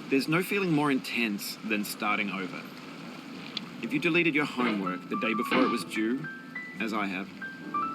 There's no feeling more intense than starting over. If you deleted your homework the day before it was due, as I have,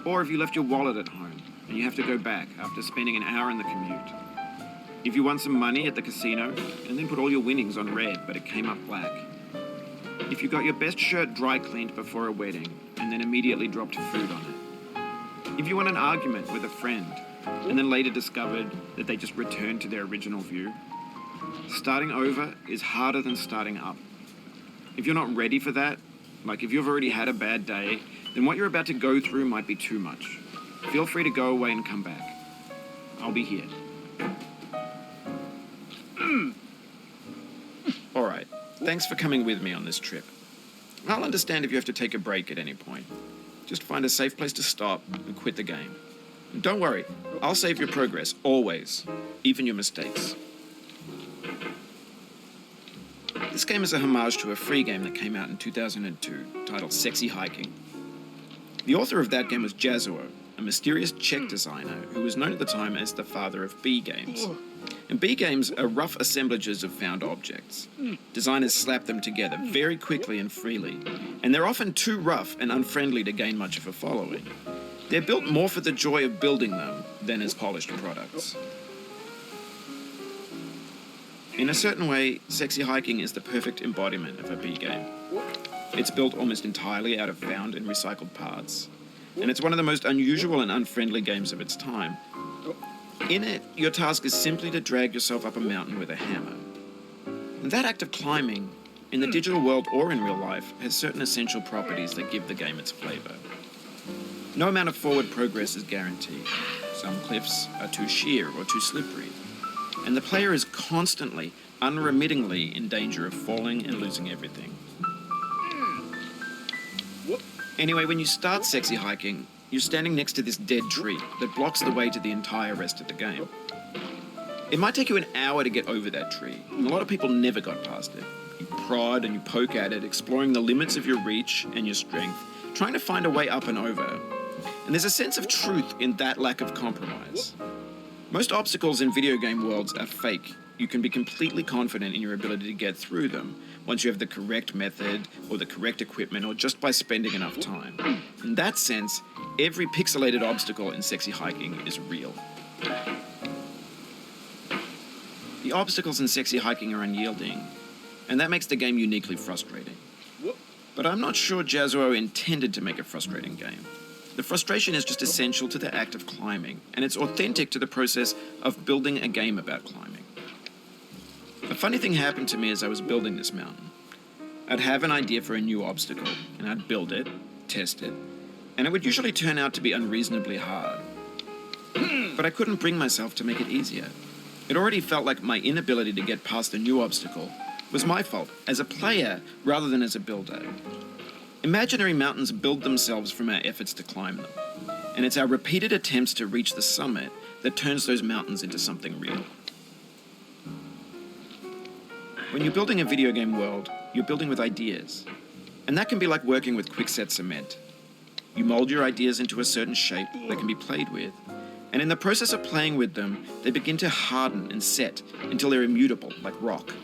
or if you left your wallet at home and you have to go back after spending an hour in the commute. If you won some money at the casino and then put all your winnings on red but it came up black. If you got your best shirt dry cleaned before a wedding and then immediately dropped food on it. If you won an argument with a friend and then later discovered that they just returned to their original view. Starting over is harder than starting up. If you're not ready for that, like if you've already had a bad day, then what you're about to go through might be too much. Feel free to go away and come back. I'll be here. Alright, thanks for coming with me on this trip. I'll understand if you have to take a break at any point. Just find a safe place to stop and quit the game. And don't worry, I'll save your progress, always, even your mistakes. This game is a homage to a free game that came out in 2002, titled Sexy Hiking. The author of that game was Jazzuo, a mysterious Czech designer who was known at the time as the father of B games. And B games are rough assemblages of found objects. Designers slap them together very quickly and freely, and they're often too rough and unfriendly to gain much of a following. They're built more for the joy of building them than as polished products. In a certain way, Sexy Hiking is the perfect embodiment of a B game. It's built almost entirely out of found and recycled parts, and it's one of the most unusual and unfriendly games of its time. In it, your task is simply to drag yourself up a mountain with a hammer. And that act of climbing, in the digital world or in real life, has certain essential properties that give the game its flavour. No amount of forward progress is guaranteed. Some cliffs are too sheer or too slippery, and the player is constantly, unremittingly in danger of falling and losing everything. Anyway, when you start Sexy Hiking, you're standing next to this dead tree that blocks the way to the entire rest of the game. It might take you an hour to get over that tree, and a lot of people never got past it. You prod and you poke at it, exploring the limits of your reach and your strength, trying to find a way up and over. And there's a sense of truth in that lack of compromise. Most obstacles in video game worlds are fake. You can be completely confident in your ability to get through them once you have the correct method or the correct equipment or just by spending enough time. In that sense, every pixelated obstacle in Sexy Hiking is real. The obstacles in Sexy Hiking are unyielding, and that makes the game uniquely frustrating. But I'm not sure Jazzuo intended to make a frustrating game. The frustration is just essential to the act of climbing, and it's authentic to the process of building a game about climbing. A funny thing happened to me as I was building this mountain. I'd have an idea for a new obstacle, and I'd build it, test it, and it would usually turn out to be unreasonably hard. But I couldn't bring myself to make it easier. It already felt like my inability to get past a new obstacle was my fault as a player rather than as a builder. Imaginary mountains build themselves from our efforts to climb them, and it's our repeated attempts to reach the summit that turns those mountains into something real. When you're building a video game world, you're building with ideas, and that can be like working with quickset cement. You mold your ideas into a certain shape that can be played with, and in the process of playing with them, they begin to harden and set until they're immutable, like rock.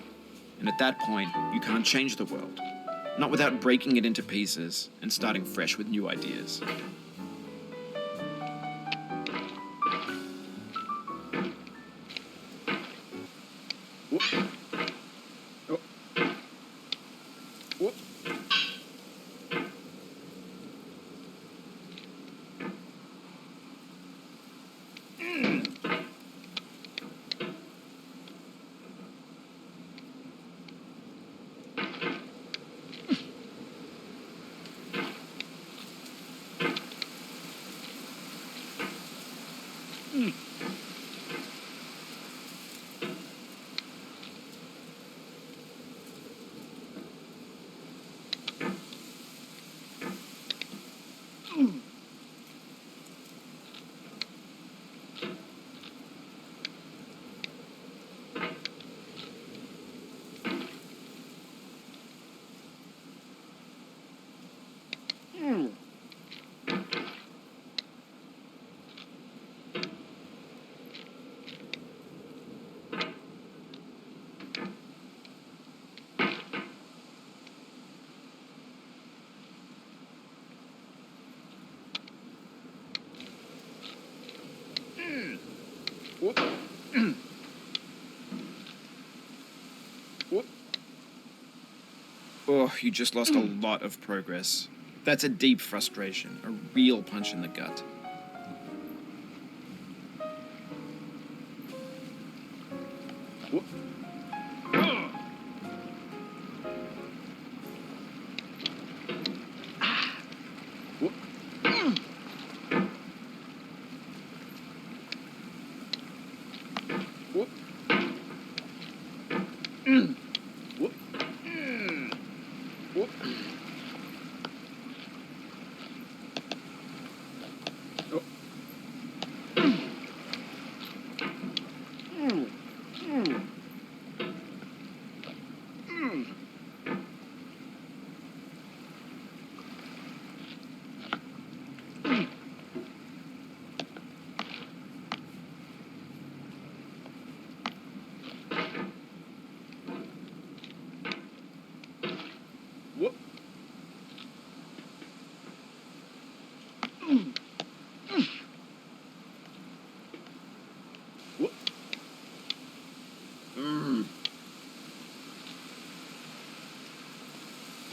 And at that point, you can't change the world. Not without breaking it into pieces and starting fresh with new ideas. Whoop. Whoop. Oh, you just lost a lot of progress. That's a deep frustration, a real punch in the gut. Whoop. Whoop. Whoop. Whoop. Whoop.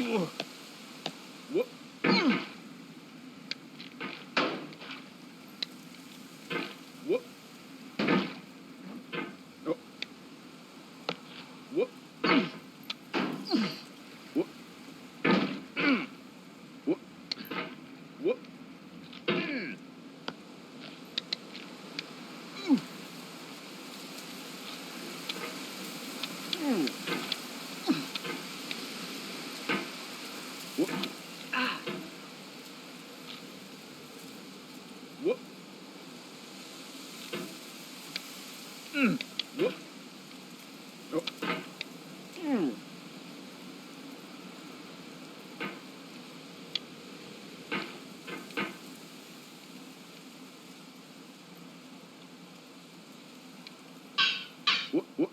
Oh. Whoop. Whoop. Whoop. Whoop. Oh. Whoop. Whoop. Whoop. Whoop. Whoop. Ah. Whoop. Whoop. Oh. Whoop. Whoop.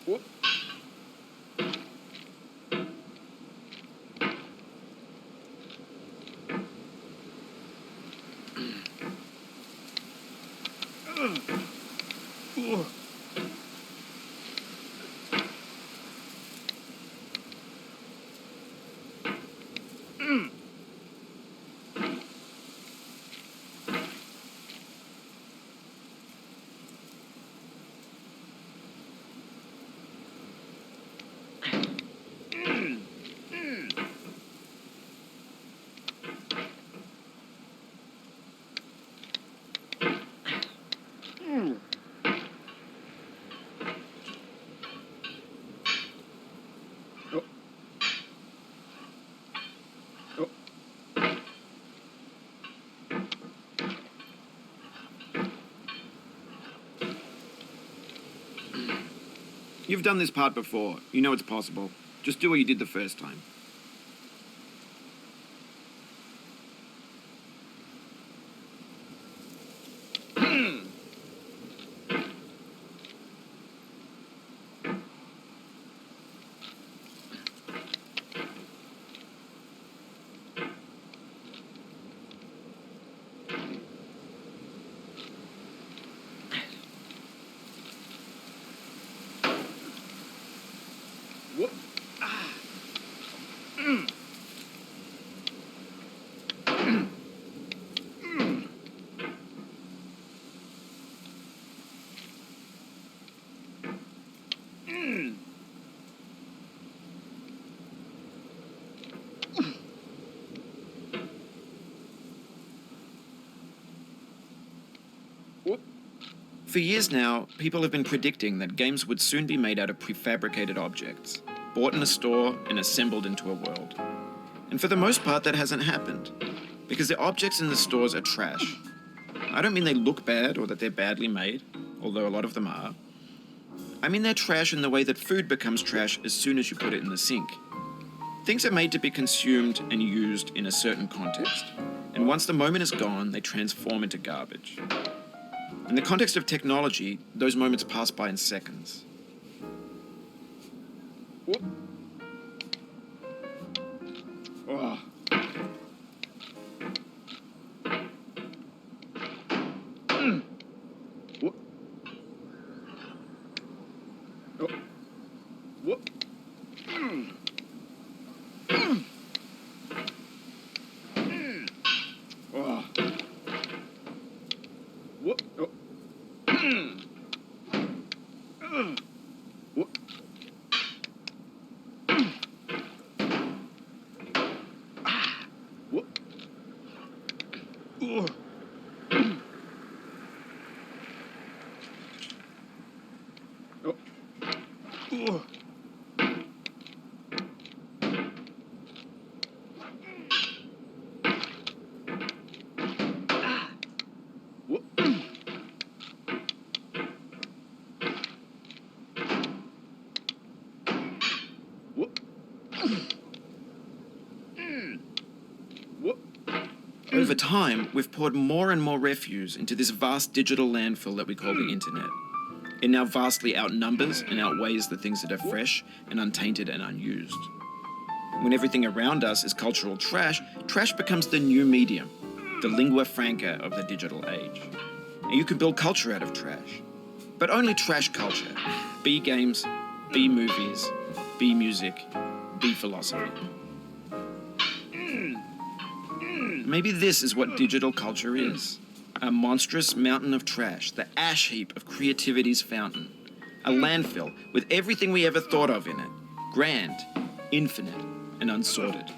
Whoop. Oh. Oh. You've done this part before. You know it's possible. Just do what you did the first time. Whoop. For years now, people have been predicting that games would soon be made out of prefabricated objects, bought in a store and assembled into a world. And for the most part, that hasn't happened, because the objects in the stores are trash. I don't mean they look bad or that they're badly made, although a lot of them are. I mean they're trash in the way that food becomes trash as soon as you put it in the sink. Things are made to be consumed and used in a certain context, and once the moment is gone, they transform into garbage. In the context of technology, those moments pass by in seconds. Whoop. Oh. Whoop. Oh. Whoop. Oh. Whoop. Oh. Whoop. Whoop. Oh. Oh. Oh. Whoop. Whoop. Whoop. Over time, we've poured more and more refuse into this vast digital landfill that we call the internet. It now vastly outnumbers and outweighs the things that are fresh and untainted and unused. When everything around us is cultural trash, trash becomes the new medium, the lingua franca of the digital age. And you can build culture out of trash. But only trash culture. Be games, be movies, be music, be philosophy. Maybe this is what digital culture is. A monstrous mountain of trash, the ash heap of creativity's fountain. A landfill with everything we ever thought of in it. Grand, infinite, and unsorted.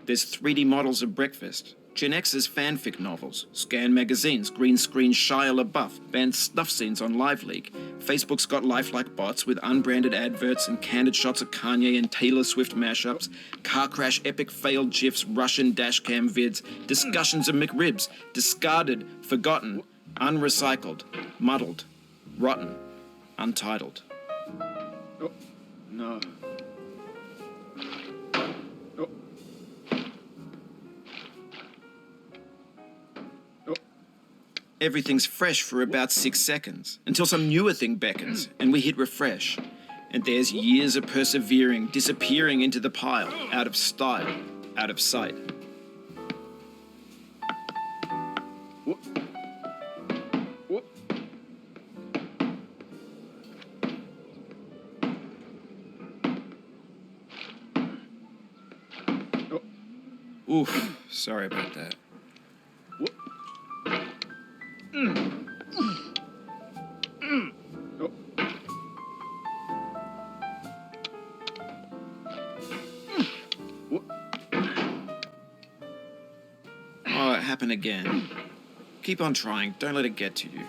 There's 3D models of breakfast, Gen X's fanfic novels, scan magazines, green screen Shia LaBeouf, banned snuff scenes on LiveLeak. Facebook's got lifelike bots with unbranded adverts and candid shots of Kanye and Taylor Swift mashups, car crash epic failed GIFs, Russian dashcam vids, discussions of McRibs, discarded, forgotten, unrecycled, muddled, rotten, untitled. Oh. No. Oh. Oh. Everything's fresh for about 6 seconds, until some newer thing beckons, and we hit refresh. And there's years of persevering, disappearing into the pile, out of style, out of sight. Whoop. Whoop. Oh. Oof, sorry about that. Whoop. Oh. Whoop. Oh, it happened again. Keep on trying, don't let it get to you.